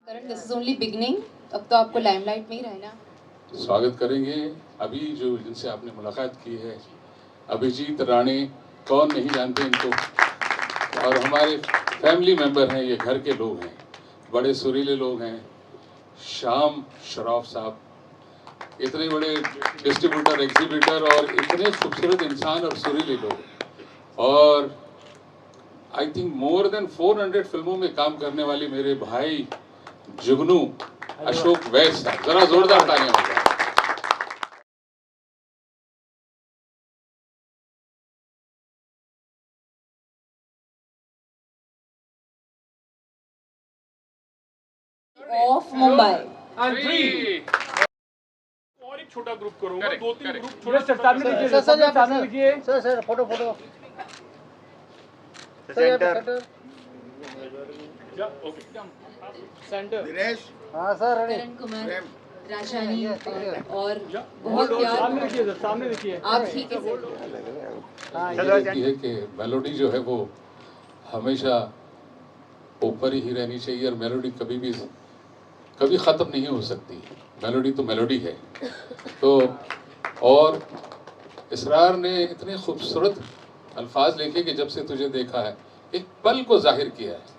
Karan, this is only beginning. अब तो आपको लाइमलाइट में ही रहना। स्वागत करेंगे अभी जो जिनसे आपने मुलाकात की है, अभिजीत राणे। कौन नहीं जानते इनको, और हमारे फैमिली मेंबर हैं, ये घर के लोग हैं, बड़े सुरीले लोग हैं। शाम शराफ साहब, इतने बड़े डिस्ट्रीब्यूटर, एग्जीबिटर और इतने खूबसूरत इंसान और सुरीले लोग। और आई थिंक मोर देन 400 फिल्मों में काम करने वाले मेरे भाई जुगनू अशोक वैस साहब, जरा जोरदार तालियां हो जाए। ऑफ मुंबई। और एक छोटा ग्रुप करूंगा, दो तीन ग्रुप सर सामने लीजिए, सर सामने लीजिए, sir photo centre. Okay centre Dinesh. हाँ सर रेडी। करण कुमार, राजानी और बहुत बहुत सामने प्यार। देखिए सर, सामने देखिए। आप ठीक है सर? हाँ ये रहती है कि मेलोडी जो है वो हमेशा ऊपर ही रहनी चाहिए, और मेलोडी कभी ख़त्म नहीं हो सकती। मेलोडी तो मेलोडी है। तो और इसरार ने इतने खूबसूरत अल्फाज लिखे कि जब से तुझे देखा है, एक पल को जाहिर किया है।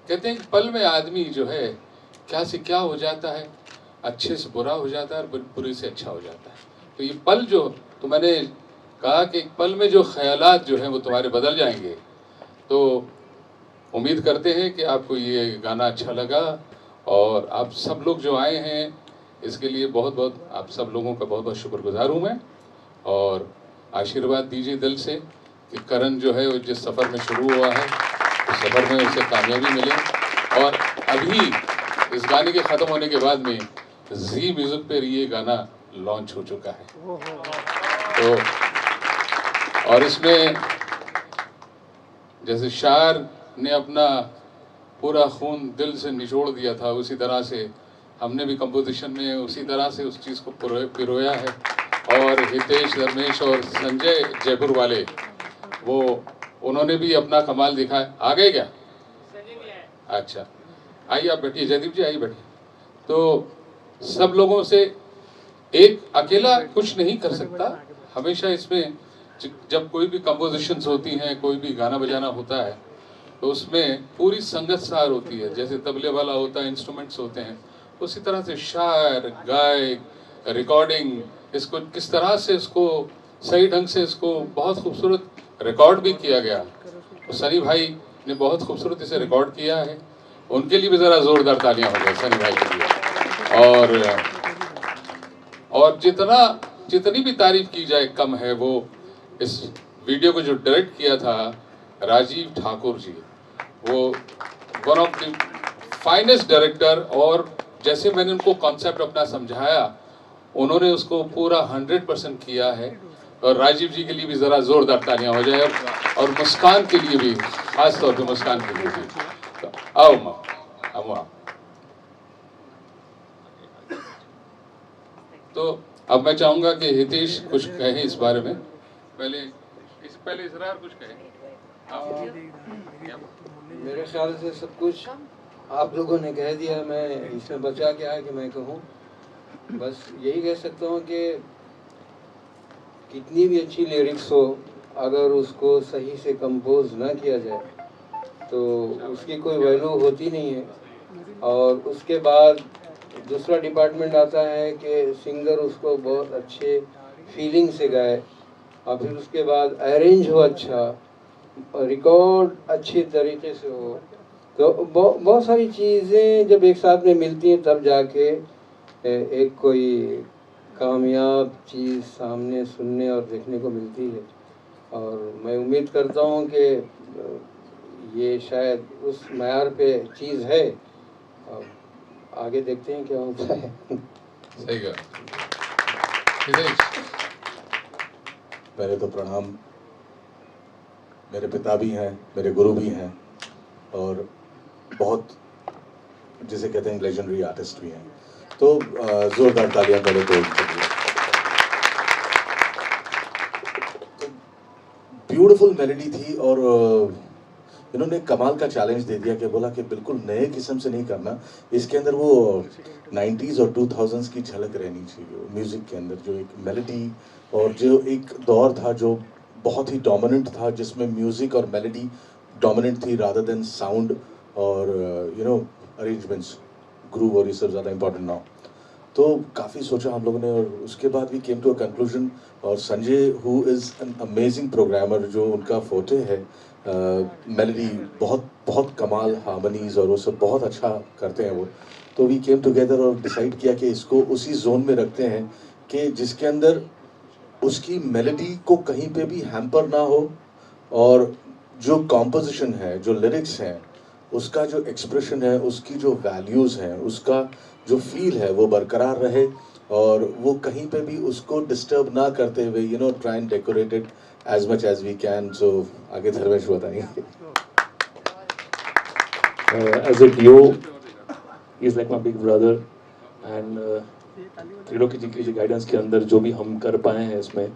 कहते हैं कि पल में आदमी जो है क्या से क्या हो जाता है, अच्छे से बुरा हो जाता है और बुरे से अच्छा हो जाता है। तो ये पल जो, तो मैंने कहा कि एक पल में जो ख्यालात जो हैं वो तुम्हारे बदल जाएंगे। तो उम्मीद करते हैं कि आपको ये गाना अच्छा लगा, और आप सब लोग जो आए हैं इसके लिए बहुत बहुत आप सब लोगों का बहुत बहुत शुक्रगुजार हूँ मैं। और आशीर्वाद दीजिए दिल से कि करण जो है वो जिस सफ़र में शुरू हुआ है उस सफ़र में उसे कामयाबी मिले। और अभी इस गाने के ख़त्म होने के बाद में जी म्यूज़िक पर ये गाना लॉन्च हो चुका है। तो और इसमें जैसे शायर ने अपना पूरा खून दिल से निचोड़ दिया था, उसी तरह से हमने भी कंपोजिशन में उसी तरह से उस चीज़ को पिरोया है। और हितेश, धर्मेश और संजय जयपुर वाले, वो उन्होंने भी अपना कमाल दिखाया। आ गए क्या? अच्छा, आइए आप बैठिए, जयदीप जी आइए बैठिए। तो सब लोगों से, एक अकेला कुछ नहीं कर सकता। हमेशा इसमें जब कोई भी कंपोजिशंस होती हैं, कोई भी गाना बजाना होता है, तो उसमें पूरी संगत सार होती है। जैसे तबले वाला होता है, इंस्ट्रूमेंट्स होते हैं, उसी तरह से शायर, गायक, रिकॉर्डिंग, इसको किस तरह से इसको सही ढंग से इसको बहुत खूबसूरत रिकॉर्ड भी किया गया। तो सनी भाई ने बहुत खूबसूरत इसे रिकॉर्ड किया है, उनके लिए भी ज़रा ज़ोरदार तालियां हो जाए सनी भाई के लिए। और जितनी भी तारीफ की जाए कम है। वो इस वीडियो को जो डायरेक्ट किया था राजीव ठाकुर जी, वो one of the finest director. और जैसे मैंने उनको कॉन्सेप्ट अपना समझाया, उन्होंने उसको पूरा 100% किया है। और राजीव जी के लिए भी ज़रा ज़ोरदार तालियां हो जाए, और मुस्कान के लिए भी, खास तौर पे मुस्कान के लिए भी। तो आओ माँ, आओ। तो अब मैं चाहूँगा कि हितेश कुछ कहे इस बारे में। पहले इसरार कुछ कहे। मेरे ख्याल से सब कुछ आप लोगों ने कह दिया। मैं इसमें बचा क्या है कि मैं कहूँ, बस यही कह सकता हूँ कि कितनी भी अच्छी लिरिक्स हो, अगर उसको सही से कंपोज ना किया जाए तो उसकी कोई वैल्यू होती नहीं है। और उसके बाद दूसरा डिपार्टमेंट आता है कि सिंगर उसको बहुत अच्छे फीलिंग से गाए, और फिर उसके बाद अरेंज हो अच्छा, रिकॉर्ड अच्छी तरीके से हो। तो बहुत सारी चीज़ें जब एक साथ में मिलती हैं तब जाके एक कोई कामयाब चीज़ सामने सुनने और देखने को मिलती है। और मैं उम्मीद करता हूँ कि ये शायद उस मयार पे चीज़ है। और आगे देखते हैं क्या होता है। सही कहा। पहले तो प्रणाम। मेरे पिता भी हैं, मेरे गुरु भी हैं, और बहुत जिसे कहते हैं लेजेंडरी आर्टिस्ट भी हैं। तो जोरदार तालियां पहले तो ब्यूटीफुल मेलोडी थी। और इन्होंने कमाल का चैलेंज दे दिया कि बोला कि बिल्कुल नए किस्म से नहीं करना, इसके अंदर वो 90s और 2000s की झलक रहनी चाहिए म्यूज़िक के अंदर, जो एक मेलोडी और जो एक दौर था जो बहुत ही डोमिनेंट था, जिसमें म्यूज़िक और मेलोडी डोमिनेंट थी रादर देन साउंड और अरेंजमेंट्स, ग्रूव और ये सब ज़्यादा इंपॉर्टेंट ना हो। तो काफ़ी सोचा हम लोगों ने और उसके बाद we came to a conclusion. और Sanjay who is an amazing programmer, जो उनका फोटे है मेलोडी, बहुत बहुत कमाल हार्मनीज और वो सब बहुत अच्छा करते हैं वो। तो वी केम टुगेदर और डिसाइड किया कि इसको उसी जोन में रखते हैं कि जिसके अंदर उसकी मेलोडी को कहीं पे भी हैम्पर ना हो और जो कॉम्पोजिशन है, जो लिरिक्स हैं, उसका जो एक्सप्रेशन है, उसकी जो वैल्यूज़ हैं, उसका जो फील है वो बरकरार रहे और वो कहीं पे भी उसको डिस्टर्ब ना करते हुए try and decorate it as much as we can. So आगे धर्मेश बताएंगे। As a duo, he's like my big brother, and त्रिलोकी जी की गाइडेंस के अंदर जो भी हम कर पाए हैं इसमें,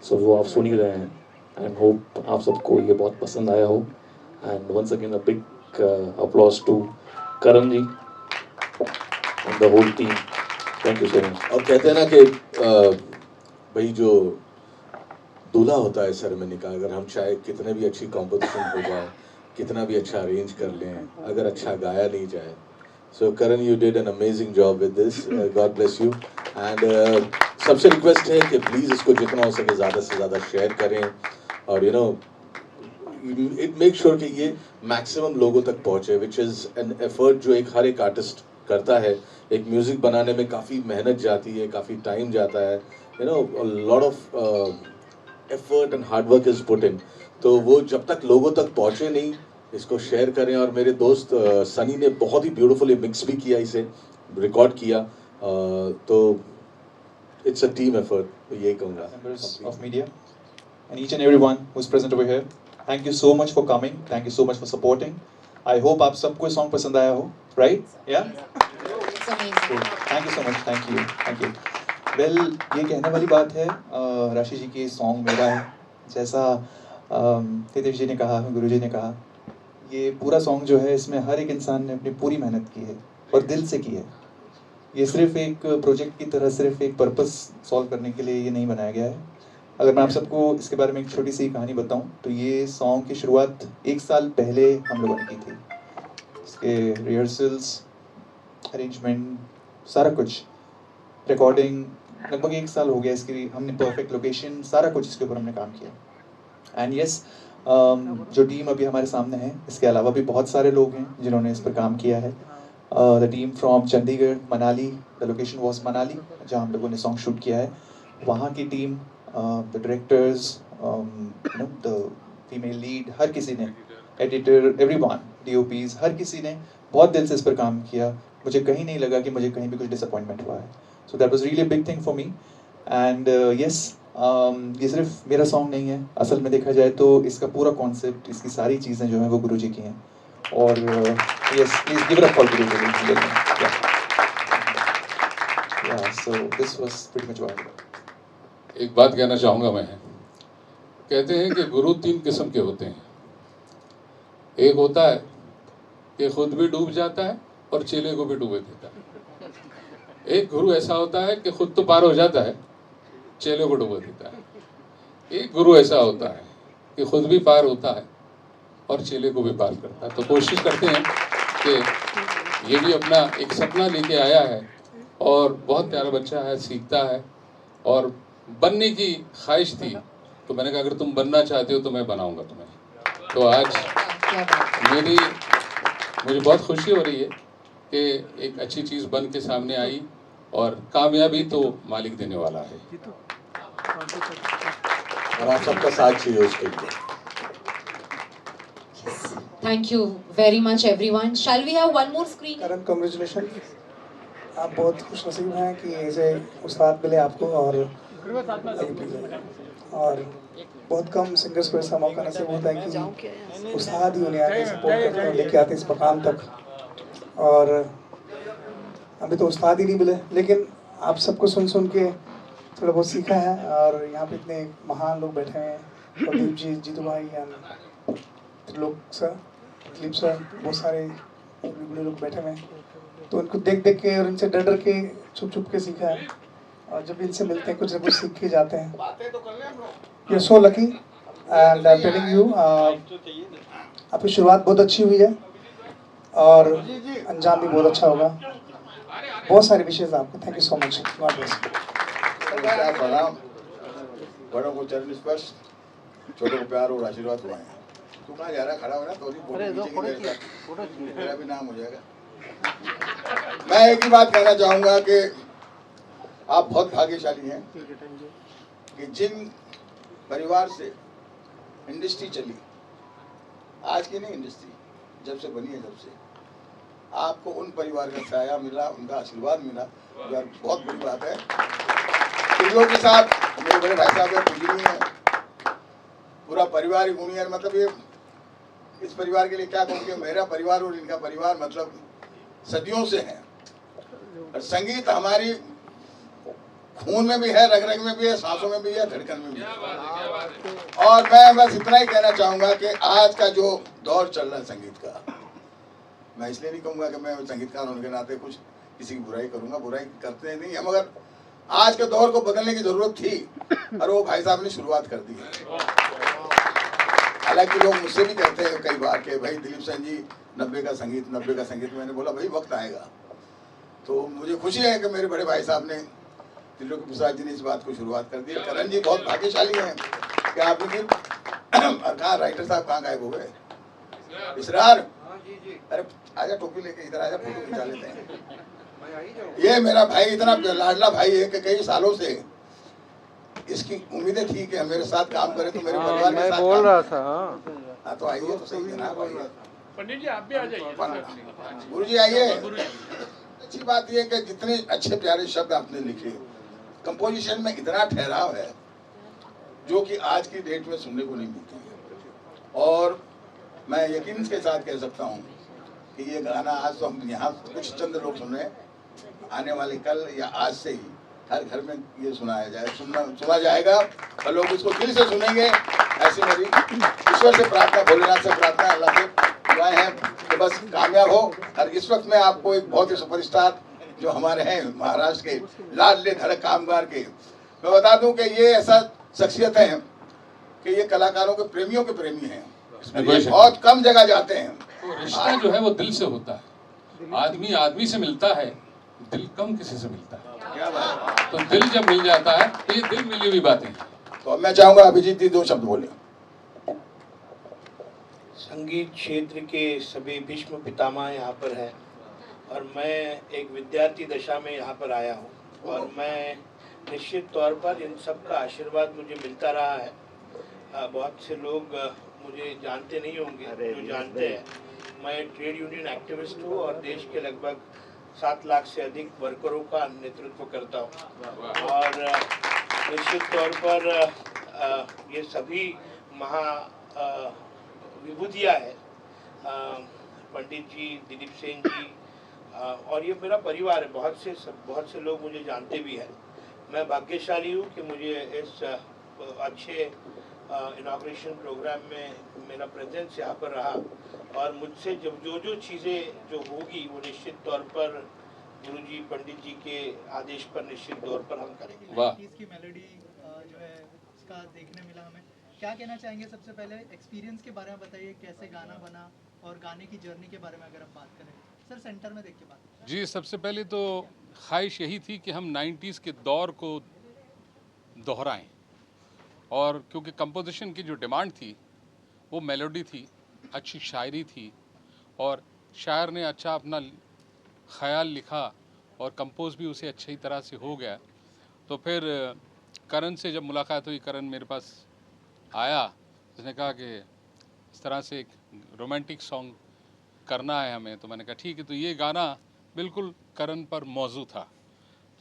so वो आप सुन ही रहे हैं, and hope आप सबको ये बहुत पसंद आया हो। And once again a big applause to Karan ji and the whole team. Thank you so much. और कहते हैं ना कि भाई जो दूल्हा होता है सेरेमनी का, अगर हम चाहे कितने भी अच्छी कॉम्पोजिशन हो जाए, कितना भी अच्छा अरेंज कर लें, अगर अच्छा गाया नहीं जाए, so Karan you did an amazing job with this, God bless you. And सबसे रिक्वेस्ट है कि प्लीज़ इसको जितना हो सके ज़्यादा से ज़्यादा शेयर करें और इट मेक श्योर कि ये मैक्सिमम लोगों तक पहुँचे, विच इज़ एन एफर्ट जो एक हर एक आर्टिस्ट करता है। एक म्यूज़िक बनाने में काफ़ी मेहनत जाती है, काफ़ी टाइम जाता है, lot of effort and hard work is put in. तो वो जब तक लोगों तक पहुँचे नहीं, इसको शेयर करें। और मेरे दोस्त सनी ने बहुत ही ब्यूटीफुली मिक्स भी किया, इसे रिकॉर्ड किया, तो इट्स अ टीम एफर्ट, तो यही कहूँगा। Members of media and each and everyone who's present over here, thank you so much for coming, thank you so much for supporting. I hope आप सबको सॉन्ग पसंद आया हो, right? Yeah? It's amazing. Thank you so much, thank you. Well ये कहने वाली बात है, राशि जी की सॉन्ग मेरा है, जैसा हितेश जी ने कहा, गुरु जी ने कहा, ये पूरा सॉन्ग जो है इसमें हर एक इंसान ने अपनी पूरी मेहनत की है और दिल से की है। ये सिर्फ एक प्रोजेक्ट की तरह, सिर्फ एक पर्पस सॉल्व करने के लिए ये नहीं बनाया गया है। अगर मैं आप सबको इसके बारे में एक छोटी सी कहानी बताऊं तो ये सॉन्ग की शुरुआत 1 साल पहले हम लोगों ने की थी। इसके रिहर्सल्स, अरेंजमेंट, सारा कुछ, रिकॉर्डिंग, लगभग 1 साल हो गया इसकी। हमने परफेक्ट लोकेशन, सारा कुछ इसके ऊपर हमने काम किया। एंड यस, जो टीम अभी हमारे सामने है, इसके अलावा भी बहुत सारे लोग हैं जिन्होंने इस पर काम किया है। The team from Chandigarh, Manali, the location was Manali जहाँ हम लोगों ने सॉन्ग शूट किया है। वहाँ की team, the directors, the female lead, हर किसी ने, एडिटर, एवरीवन, DOPs, हर किसी ने बहुत दिल से इस पर काम किया। मुझे कहीं नहीं लगा कि मुझे कहीं भी कुछ डिसअपॉइंटमेंट हुआ है। So that was really a big thing for me. And yes, ये सिर्फ मेरा सॉन्ग नहीं है, असल में देखा जाए तो इसका पूरा कॉन्सेप्ट, इसकी सारी चीज़ें जो हैं वो गुरु जी की हैं। और yes, please give it up for गुरु जी। या so this was pretty much what. एक बात कहना चाहूँगा मैं, कहते हैं कि गुरु 3 किस्म के होते हैं। एक होता है कि खुद भी डूब जाता है और चेले को भी डूबे देता है। एक गुरु ऐसा होता है कि खुद तो पार हो जाता है, चेले को डूबा देता है। एक गुरु ऐसा होता है कि खुद भी पार होता है और चेले को भी पार करता है। तो कोशिश करते हैं कि ये भी अपना एक सपना लेके आया है और बहुत प्यारा बच्चा है, सीखता है और बनने की ख्वाहिश थी। तो मैंने कहा अगर तुम बनना चाहते हो तो मैं बनाऊंगा तुम्हें। तो आज क्या बात। मुझे बहुत खुशी हो रही है कि एक अच्छी चीज़ बन के सामने आई और कामयाबी तो मालिक देने वाला है और आप सबका साथ चाहिए उसके लिए। Thank you very much everyone. Shall we have one more screen? Karan, congratulation, आप बहुत खुश नसीब हैं कि ऐसे उस्ताद मिले आपको। और बहुत कम सिंगर्स को ऐसा मौका नसीब होता है कि उस्ताद ही उन्हें आगे सपोर्ट करते हैं, लेके आते हैं इस मकाम तक। और अभी तो उस्ताद ही नहीं मिले, लेकिन आप सबको सुन सुन के थोड़ा बहुत सीखा है। और यहाँ पे इतने महान लोग बैठे हैं, प्रदीप जी, जीतू भाई, त्रिलोक सर, दिलीप सर, बहुत सारे बड़े लोग बैठे हुए हैं, तो उनको देख देख के और इनसे डर डर के छुप छुप के सीखा है, और जब इनसे मिलते हैं कुछ ना कुछ सीख के जाते हैं। You are so lucky and I am telling you, आपकी शुरुआत बहुत अच्छी हुई है और अंजाम भी बहुत अच्छा होगा। बहुत सारे विशेष आपको, thank you so much, God bless. प्रणाम। बड़ों को चरण स्पर्श, छोटों को प्यार और आशीर्वाद हुआ है। तू कहाँ जा रहा है? खड़ा हो ना, तो मेरा भी नाम हो जाएगा। मैं एक ही बात कहना चाहूँगा कि आप बहुत भाग्यशाली हैं कि जिन परिवार से इंडस्ट्री चली, आज की नहीं इंडस्ट्री जब से बनी है, जब से आपको उन परिवार का साया मिला, उनका आशीर्वाद मिला, जो बहुत बड़ी बात है। त्रिलोक के साथ मेरे बड़े भाई साहब है, पूजनीय है, पूरा परिवार ही गुणी है। मतलब ये इस परिवार के लिए क्या कहूँ कि मेरा परिवार और इनका परिवार मतलब सदियों से है, और संगीत हमारी खून में भी है, रग रग में भी है, सांसों में भी है, धड़कन में भी है। और मैं बस इतना ही कहना चाहूँगा कि आज का जो दौर चल रहा है संगीत का, मैं इसलिए नहीं कहूँगा कि मैं संगीतकार होने के नाते कुछ किसी की बुराई करूँगा, बुराई करते नहीं हम, मगर आज के दौर को बदलने की जरूरत थी और वो भाई साहब ने शुरुआत कर दी है। हालांकि लोग मुझसे भी कहते हैं कई बार कि भाई दिलीप सिंह जी 90 का संगीत, मैंने बोला भाई वक्त आएगा। तो मुझे खुशी है कि मेरे बड़े भाई साहब ने, त्रिलोक प्रसाद जी ने इस बात को शुरुआत कर दी। करण जी बहुत भाग्यशाली हैं कि आपने कहाँ राइटर साहब कहाँ गायब हो गए? इसरार, अरे आजा टोपी लेके इधर आजा, फोटो खिंचा लेते हैं। ये मेरा भाई इतना लाडला भाई है कि कई सालों से इसकी उम्मीदें थी कि मेरे साथ काम करे तो मेरे परिवार के साथ बोल रहा था। हाँ तो आइए, तो सही है ना भाई। पंडित जी आप भी आ जाइए। गुरु जी आइए। अच्छी बात यह कि जितने अच्छे प्यारे शब्द आपने लिखे, कंपोजिशन में इतना ठहराव है जो कि आज की डेट में सुनने को नहीं मिलती है। और मैं यकीन के साथ कह सकता हूँ कि ये गाना आज तो हम यहाँ कुछ चंद लोग सुन रहे हैं, आने वाले कल या आज से ही हर घर में ये सुना जाएगा और लोग इसको दिल से सुनेंगे। ऐसी मेरी ईश्वर से प्रार्थना, भोलेनाथ से प्रार्थना, अल्लाह से दुआएं हैं कि बस कामयाब हो। और इस वक्त मैं आपको एक बहुत ही सुपरस्टार जो हमारे हैं महाराष्ट्र के लाडले धड़क कामगार के, मैं बता दूं कि ये ऐसा शख्सियत है कि ये कलाकारों के प्रेमियों के प्रेमी हैं, बहुत कम जगह जाते हैं। तो रिश्ता जो है वो दिल से होता है, आदमी आदमी से मिलता है, दिल कम किसी से मिलता है। क्या बात? तो दिल जब मिल जाता है तो ये दिल मिली हुई बातें। तो अब मैं चाहूंगा अभिजीत जी 2 शब्द बोले। संगीत क्षेत्र के सभी भीष्म पितामह यहाँ पर हैं और मैं एक विद्यार्थी दशा में यहाँ पर आया हूँ और मैं निश्चित तौर पर इन सब का आशीर्वाद मुझे मिलता रहा है। बहुत से लोग मुझे जानते नहीं होंगे, जो जानते हैं मैं ट्रेड यूनियन एक्टिविस्ट हूँ और देश के लगभग 7 लाख से अधिक वर्करों का नेतृत्व करता हूँ। और निश्चित तौर पर ये सभी विभूतियाँ है, पंडित जी, दिलीप सिंह जी, और ये मेरा परिवार है। बहुत से लोग मुझे जानते भी हैं। मैं भाग्यशाली हूँ कि मुझे इस अच्छे इनॉग्रेशन प्रोग्राम में मेरा प्रेजेंस यहाँ पर रहा और मुझसे जब जो चीज़ें जो होगी वो निश्चित तौर पर गुरुजी, पंडित जी के आदेश पर निश्चित तौर पर हम करेंगे। वाह, इसकी मेलोडी जो है उसका देखने मिला हमें। क्या कहना चाहेंगे? सबसे पहले एक्सपीरियंस के बारे में बताइए, कैसे गाना बना और गाने की जर्नी के बारे में अगर आप बात करें। सर सेंटर में देख के बात। जी, सबसे पहले तो ख्वाहिश यही थी कि हम 90s के दौर को दोहराएं, और क्योंकि कंपोजिशन की जो डिमांड थी वो मेलोडी थी, अच्छी शायरी थी और शायर ने अच्छा अपना ख्याल लिखा और कंपोज भी उसे अच्छी तरह से हो गया। तो फिर करण से जब मुलाकात हुई, करण मेरे पास आया, उसने कहा कि इस तरह से एक रोमांटिक सॉन्ग करना है हमें। तो मैंने कहा ठीक है। तो ये गाना बिल्कुल करण पर मौजू था।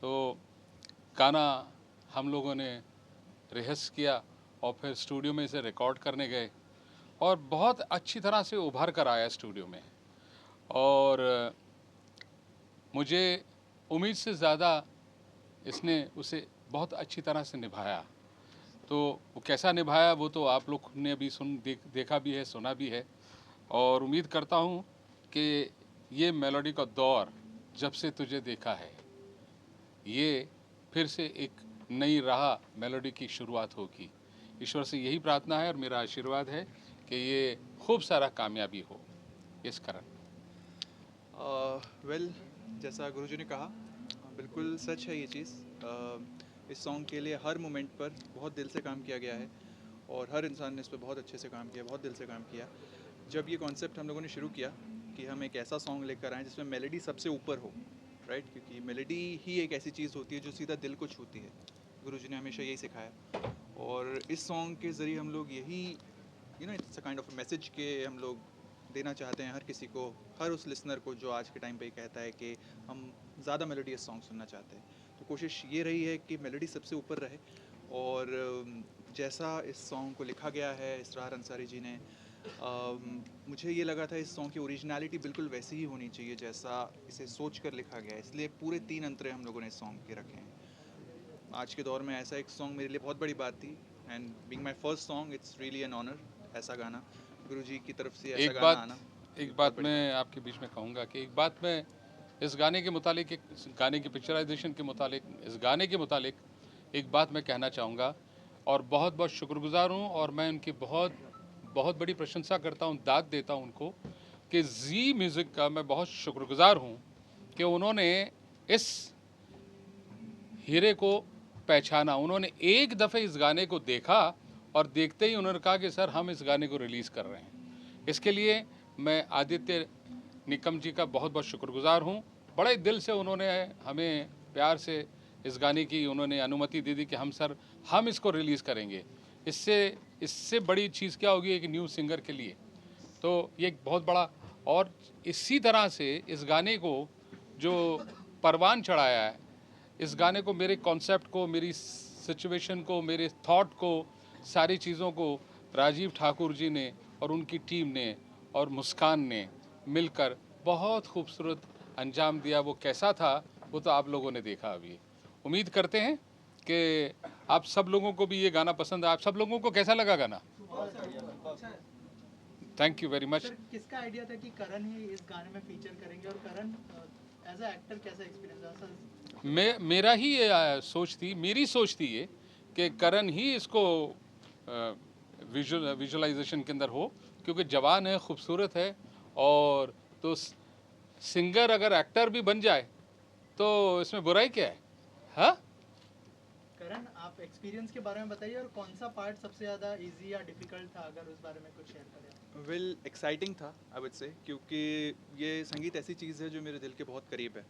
तो गाना हम लोगों ने रिहर्स किया और फिर स्टूडियो में इसे रिकॉर्ड करने गए और बहुत अच्छी तरह से उभर कर आया स्टूडियो में। और मुझे उम्मीद से ज़्यादा इसने उसे बहुत अच्छी तरह से निभाया। तो वो कैसा निभाया वो तो आप लोग ने अभी देखा भी है, सुना भी है। और उम्मीद करता हूँ कि ये मेलोडी का दौर जब से तुझे देखा है, ये फिर से एक नई राह मेलोडी की शुरुआत होगी। ईश्वर से यही प्रार्थना है और मेरा आशीर्वाद है कि ये खूब सारा कामयाबी हो इस कारण। वेल जैसा गुरुजी ने कहा, बिल्कुल सच है ये चीज़। इस सॉन्ग के लिए हर मोमेंट पर बहुत दिल से काम किया गया है और हर इंसान ने इस पर बहुत अच्छे से काम किया, बहुत दिल से काम किया। जब ये कॉन्सेप्ट हम लोगों ने शुरू किया कि हम एक ऐसा सॉन्ग लेकर आएँ जिसमें मेलोडी सबसे ऊपर हो, राइट, क्योंकि मेलोडी ही एक ऐसी चीज़ होती है जो सीधा दिल को छूती है। गुरुजी ने हमेशा यही सिखाया और इस सॉन्ग के ज़रिए हम लोग यही it's a kind of message के हम लोग देना चाहते हैं हर किसी को, हर उस लिसनर को जो आज के टाइम पे कहता है कि हम ज़्यादा मेलोडियस सॉन्ग सुनना चाहते हैं। तो कोशिश ये रही है कि मेलोडी सबसे ऊपर रहे और जैसा इस सॉन्ग को लिखा गया है इसरार अंसारी जी ने, मुझे ये लगा था इस सॉन्ग की ओरिजिनलिटी बिल्कुल वैसी ही होनी चाहिए जैसा इसे सोच कर लिखा गया है, इसलिए पूरे 3 अंतरे हम लोगों ने इस सॉन्ग के रखे हैं। आज के दौर में ऐसा एक सॉन्ग मेरे लिए बहुत बड़ी बात थी and being my first song it's really an honour. ऐसा गाना गुरुजी की तरफ से ऐसा गाना आना। एक बात मैं आपके बीच में कहूँगा कि एक बात मैं इस गाने के मुतालिक, इस गाने की पिक्चराइजेशन के मुतालिक, इस गाने के मुतालिक एक बात मैं कहना चाहूँगा और बहुत बहुत शुक्रगुजार हूँ और मैं उनकी बहुत बहुत बड़ी प्रशंसा करता हूँ, दाद देता हूँ उनको कि जी म्यूज़िक का मैं बहुत शुक्रगुजार हूँ कि उन्होंने इस हीरे को पहचाना। उन्होंने एक दफ़े इस गाने को देखा और देखते ही उन्होंने कहा कि सर हम इस गाने को रिलीज़ कर रहे हैं। इसके लिए मैं आदित्य निकम जी का बहुत बहुत शुक्रगुजार हूँ। बड़े दिल से उन्होंने हमें प्यार से इस गाने की उन्होंने अनुमति दे दी कि हम इसको रिलीज़ करेंगे। इससे बड़ी चीज़ क्या होगी एक न्यू सिंगर के लिए। तो ये एक बहुत बड़ा, और इसी तरह से इस गाने को जो परवान चढ़ाया है, इस गाने को, मेरे कॉन्सेप्ट को, मेरी सिचुएशन को, मेरे थॉट को, सारी चीज़ों को राजीव ठाकुर जी ने और उनकी टीम ने और मुस्कान ने मिलकर बहुत खूबसूरत अंजाम दिया। वो कैसा था वो तो आप लोगों ने देखा अभी। उम्मीद करते हैं कि आप सब लोगों को भी ये गाना पसंद है। आप सब लोगों को कैसा लगा गाना? Thank you very much. किसका आइडिया था कि करण ही इस गाने में फीचर करेंगे और करण एज अ एक्टर कैसा एक्सपीरियंस रहा? मेरा ही ये सोच थी, मेरी सोच थी ये कि करण ही इसको विजुअलाइजेशन के अंदर हो, क्योंकि जवान है, खूबसूरत है, और तो सिंगर अगर एक्टर भी बन जाए तो इसमें बुराई क्या है? हाँ, करण आप एक्सपीरियंस के बारे में बताइए और कौन सा पार्ट सबसे ज़्यादा इजी या डिफिकल्ट था, अगर उस बारे में कुछ शेयर करें। वेल एक्साइटिंग था आई वुड से, क्योंकि ये संगीत ऐसी चीज़ है जो मेरे दिल के बहुत करीब है।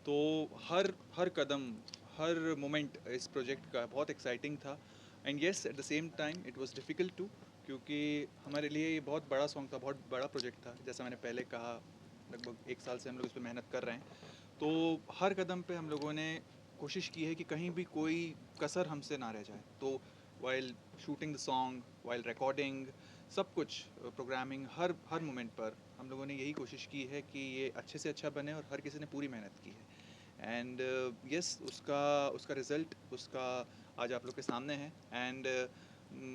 तो हर कदम, हर मोमेंट इस प्रोजेक्ट का बहुत एक्साइटिंग था and yes at the same time it was difficult too, क्योंकि हमारे लिए ये बहुत बड़ा सॉन्ग था, बहुत बड़ा प्रोजेक्ट था। जैसा मैंने पहले कहा, लगभग 1 साल से हम लोग इस पर मेहनत कर रहे हैं। तो हर कदम पे हम लोगों ने कोशिश की है कि कहीं भी कोई कसर हमसे ना रह जाए। तो while shooting the song, while recording, सब कुछ प्रोग्रामिंग, हर मोमेंट पर हम लोगों ने यही कोशिश की है कि ये अच्छे से अच्छा बने और हर किसी ने पूरी मेहनत की है। एंड यस उसका रिज़ल्ट उसका आज आप लोग के सामने है। एंड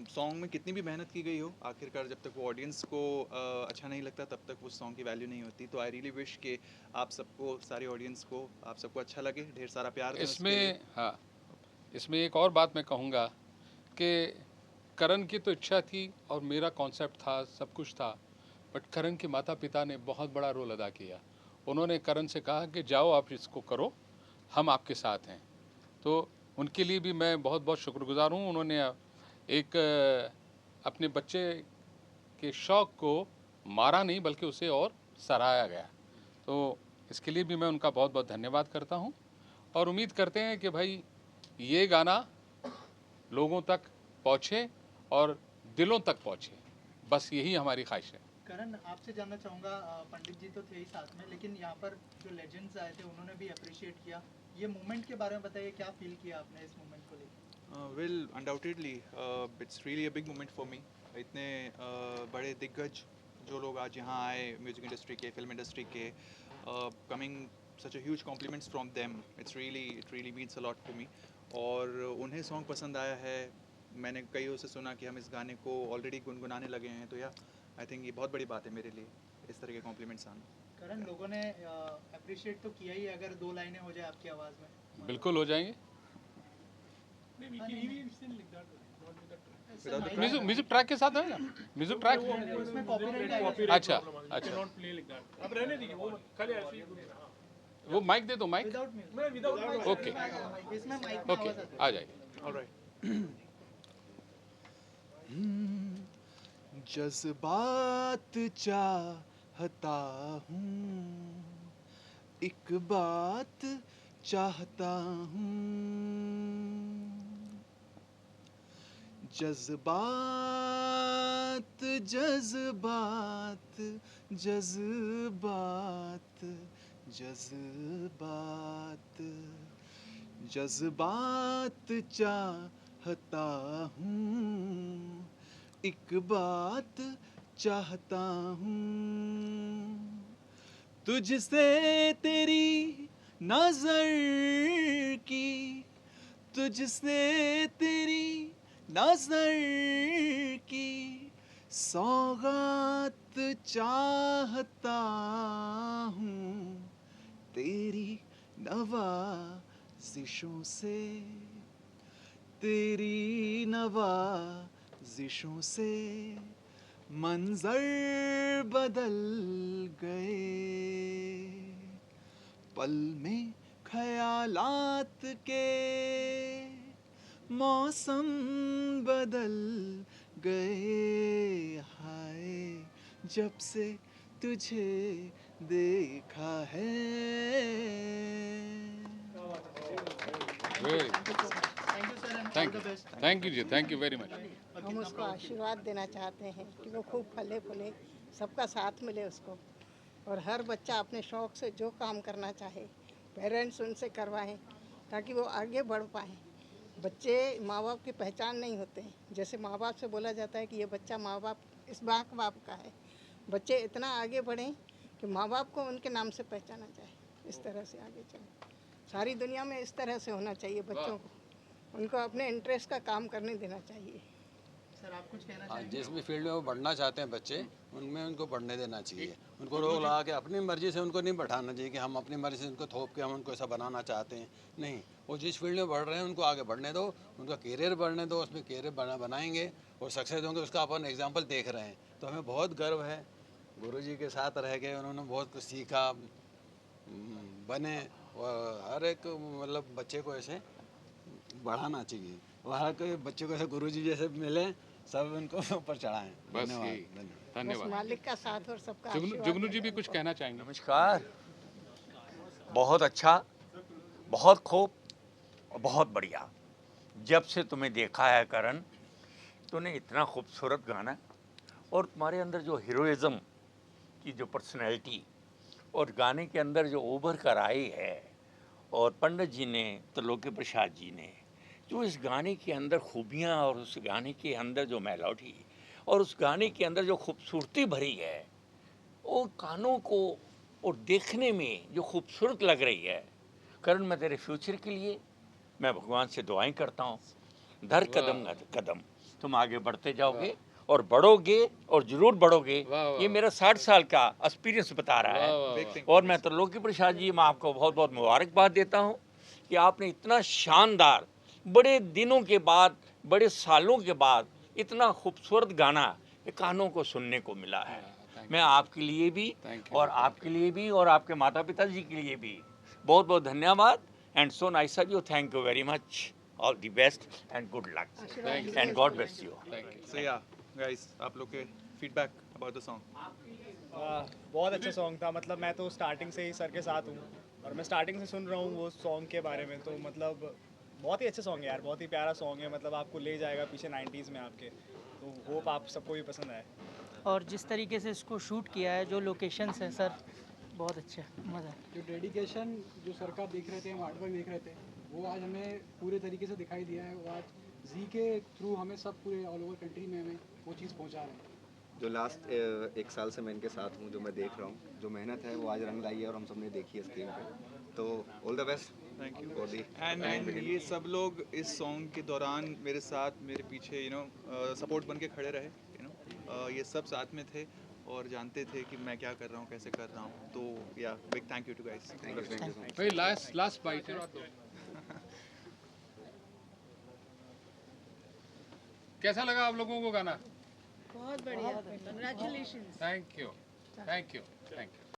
सॉन्ग में कितनी भी मेहनत की गई हो, आखिरकार जब तक वो ऑडियंस को अच्छा नहीं लगता तब तक उस सॉन्ग की वैल्यू नहीं होती। तो आई रियली विश कि आप सबको, सारी ऑडियंस को, आप सबको अच्छा लगे, ढेर सारा प्यार दें इसमें। हाँ, इसमें एक और बात मैं कहूँगा कि करण की तो इच्छा थी और मेरा कॉन्सेप्ट था, सब कुछ था, बट करण के माता पिता ने बहुत बड़ा रोल अदा किया। उन्होंने करण से कहा कि जाओ आप इसको करो, हम आपके साथ हैं। तो उनके लिए भी मैं बहुत बहुत शुक्रगुजार हूँ। उन्होंने एक अपने बच्चे के शौक़ को मारा नहीं बल्कि उसे और सराहा गया। तो इसके लिए भी मैं उनका बहुत बहुत धन्यवाद करता हूँ और उम्मीद करते हैं कि भाई ये गाना लोगों तक पहुँचे और दिलों तक पहुँचे, बस यही हमारी ख्वाहिश है। करण, आपसे जानना चाहूँगा, पंडित जी तो थे ही साथ में, लेकिन यहाँ पर जो लेजेंड्स आए थे उन्होंने भी अप्रिशिएट किया। ये मोमेंट के बारे में बताइए, क्या फील किया आपने इस मोमेंट को लेकर? Well undoubtedly it's really a big moment for me. इतने बड़े दिग्गज जो लोग आज यहाँ आए, म्यूज़िक इंडस्ट्री के, फिल्म इंडस्ट्री के, coming such a huge compliments from them, it really means a lot to me. और उन्हें सॉन्ग पसंद आया है। मैंने कईयों से सुना कि हम इस गाने को ऑलरेडी गुनगुनाने लगे हैं, तो या आई थिंक ये बहुत बड़ी बात है मेरे लिए, इस तरह के कॉम्प्लीमेंट्स आना। करण, लोगों ने अप्रिशिएट तो किया ही, अगर 2 लाइनें हो जाए आपकी आवाज़ में। बिल्कुल हो जाएंगे। म्यूजिक ट्रैक के साथ है ना, म्यूजिक ट्रैक। उसमें कॉपीराइट आएगा। अच्छा अच्छा, अब रहने दीजिए, वो खाली ऐसे ही वो माइक दे दो, माइक। विदाउट ओके इसमें माइक में ओके, आवाज़ आती है। आ जाएगी। ऑलराइट। जज्बात चाहता हूँ, एक बात चाहता हूँ, जज्बात जज्बात जज्बात जज्बात जज्बात चाहता हूँ, एक बात चाहता हूँ, तुझसे तेरी नजर की, तुझसे तेरी नजर की सौगात चाहता हूँ, तेरी नवाजिशों से, तेरी नवाजिशों से मंजर बदल गए, पल में ख्यालात के मौसम बदल गए, हाय जब से तुझे देखा है। थैंक यू जी, थैंक यू वेरी मच। हम उसको आशीर्वाद देना चाहते हैं कि वो खूब फले फूले, सबका साथ मिले उसको, और हर बच्चा अपने शौक़ से जो काम करना चाहे पेरेंट्स उनसे करवाएं, ताकि वो आगे बढ़ पाएँ। बच्चे माँ बाप की पहचान नहीं होते हैं, जैसे माँ बाप से बोला जाता है कि ये बच्चा माँ बाप इस बाप का है, बच्चे इतना आगे बढ़ें कि माँ बाप को उनके नाम से पहचाना जाए, इस तरह से आगे चलें। सारी दुनिया में इस तरह से होना चाहिए बच्चों को, उनको अपने इंटरेस्ट का काम करने देना चाहिए। सर, आप कुछ कहना हाँ, चाहेंगे? जिस भी फील्ड में वो बढ़ना चाहते हैं बच्चे, उनमें उनको बढ़ने देना चाहिए। उनको रोक लगा के अपनी मर्ज़ी से उनको नहीं बैठाना चाहिए कि हम अपनी मर्ज़ी से उनको थोप के हम उनको ऐसा बनाना चाहते हैं। नहीं, वो जिस फील्ड में बढ़ रहे हैं उनको आगे बढ़ने दो, उनका करियर बढ़ने दो, उसमें करियर बनाएंगे और सक्सेस होंगे, उसका अपन एग्जाम्पल देख रहे हैं। तो हमें बहुत गर्व है, गुरुजी के साथ रह के उन्होंने बहुत कुछ सीखा, बने, और हर एक मतलब बच्चे को ऐसे बढ़ाना चाहिए, और हर कोई बच्चे को ऐसे गुरुजी जैसे मिले, सब उनको ऊपर चढ़ाएं। बस यही, धन्यवाद। मालिक का साथ और सबका जुगनू जी भी कुछ कहना चाहेंगे। नमस्कार। बहुत अच्छा, बहुत खूब और बहुत बढ़िया। जब से तुम्हें देखा है करण, तूने इतना खूबसूरत गाना और तुम्हारे अंदर जो हीरोइज़्म की जो पर्सनैलिटी और गाने के अंदर जो उभर कर आई है, और पंडित जी ने, त्रिलोकी प्रसाद जी ने जो इस गाने के अंदर खूबियाँ और उस गाने के अंदर जो मेलोडी और उस गाने के अंदर जो खूबसूरती भरी है, वो कानों को और देखने में जो खूबसूरत लग रही है। करण, मैं तेरे फ्यूचर के लिए मैं भगवान से दुआएं करता हूँ, दर कदम कदम तुम आगे बढ़ते जाओगे और बढ़ोगे और ज़रूर बढ़ोगे। ये मेरा 60 साल का एक्सपीरियंस बता रहा है। और मैं त्रिलोकी प्रसाद जी, मैं आपको बहुत बहुत मुबारकबाद देता हूँ कि आपने इतना शानदार, बड़े दिनों के बाद, बड़े सालों के बाद इतना खूबसूरत गाना कानों को सुनने को मिला है। मैं आपके लिए भी और आपके लिए भी और आपके माता पिता जी के लिए भी बहुत बहुत धन्यवाद। And so nice of you, thank you very much, all the best and good luck and God bless you. So yeah guys, आप लोग के फीडबैक अबाउट द सॉन्ग। बहुत अच्छा सॉन्ग था, मतलब मैं तो स्टार्टिंग से ही सर के साथ हूँ और मैं स्टार्टिंग से सुन रहा हूँ वो सॉन्ग के बारे में, तो मतलब बहुत ही अच्छा सॉन्ग है यार, बहुत ही प्यारा सॉन्ग है, मतलब आपको ले जाएगा पीछे 90s में आपके, तो होप आप सबको भी पसंद आए। और जिस तरीके से इसको शूट किया है, जो लोकेशंस हैं सर, बहुत अच्छा, मज़ा है। जो डेडिकेशन जो सर का देख रहे थे, हम हार्डवर्क देख रहे थे, वो आज हमें पूरे तरीके से दिखाई दिया है। वो आज जी के थ्रू हमें सब पूरे ऑल ओवर कंट्री में हमें वो चीज़ पहुंचा रहे हैं। जो लास्ट 1 साल से मैं इनके साथ हूँ, जो मैं देख रहा हूँ, जो मेहनत है वो आज रंग लाई है और हम सब ने देखी है स्क्रीन पे, तो all the best. Thank you. And ये सब लोग इस सॉन्ग के दौरान मेरे साथ, मेरे पीछे सपोर्ट बन के खड़े रहे, ये सब साथ में थे और जानते थे कि मैं क्या कर रहा हूँ, कैसे कर रहा हूँ। तो yeah big thank you to guys. भाई लास्ट बाइट है। कैसा लगा आप लोगों को गाना? बहुत बढ़िया, कंग्रेचुलेशंस। Thank you.